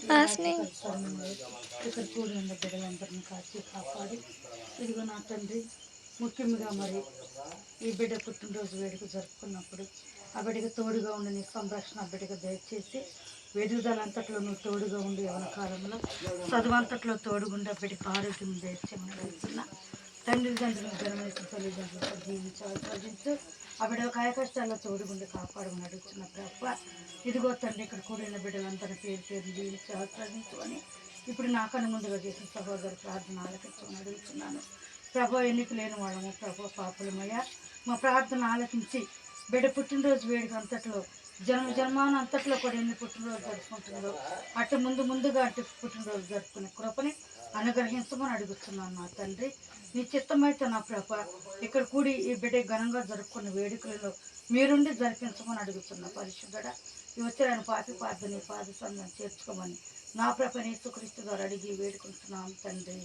హాస్ని ఇక్కడ కూడి ఉన్న బిడ్డలందరినీ కాచి కాపాడి ఇదిగో నా తండ్రి ముఖ్యంగా మరి ఈ బిడ్డ పుట్టినరోజు వేడుక జరుపుకున్నప్పుడు ఆ బిడ్డకి తోడుగా ఉండి నీ సంరక్షణ ఆ బిడ్డకు దయచేసి ఎదుగుదలంతట్లో నువ్వు తోడుగా ఉండి యవన కాలంలో చదువంతట్లో తోడుగుండి ఆ బిడ్డకు ఆరోగ్యం దయచేయమని అడుగుతున్నా. తండ్రులు జన్మనిచ్చిన తల్లిదండ్రులతో జీవించి ఆస్వాదించు ఆ బిడ్డ కాయ కష్టాల్లో తోడుగుండి కాపాడమని అడుగుతున్న ప్రభ. ఇదిగో తండ్రి ఇక్కడ కూడిన బిడ్డలందరినీ పేరు పేరు జీవించి ఆస్వాదించు అని ఇప్పుడు నాకన్నా ముందుగా చేసిన సహోదరు ప్రార్థన ఆలకించమని అడుగుతున్నాను ప్రభా. ఎన్నిక లేని వాళ్ళము ప్రభా, పాపులమయ్యా మా ప్రార్థన ఆలకించి బిడ్డ పుట్టినరోజు వేడుక అంతట్లో జన్మాన అంతట్లో కూడా ఎన్ని పుట్టినరోజు జరుపుకుంటుందో అటు ముందుగా అటు పుట్టినరోజు జరుపుకునే కృపని అనుగ్రహించమని అడుగుతున్నాను నా తండ్రి. నీ చిత్తమైతే నా ప్రభ ఇక్కడ కూడి ఈ బిడ్డ ఘనంగా జరుపుకున్న వేడుకలలో మీరుండి జరిపించమని అడుగుతున్నా పరిశుద్ధుడా. ఈ వచ్చిన పాపి ప్రార్థన పాద సంఘం చేర్చుకోమని నా ప్రభ యేసుక్రీస్తు గారు అడిగి వేడుకుంటున్నాను తండ్రి.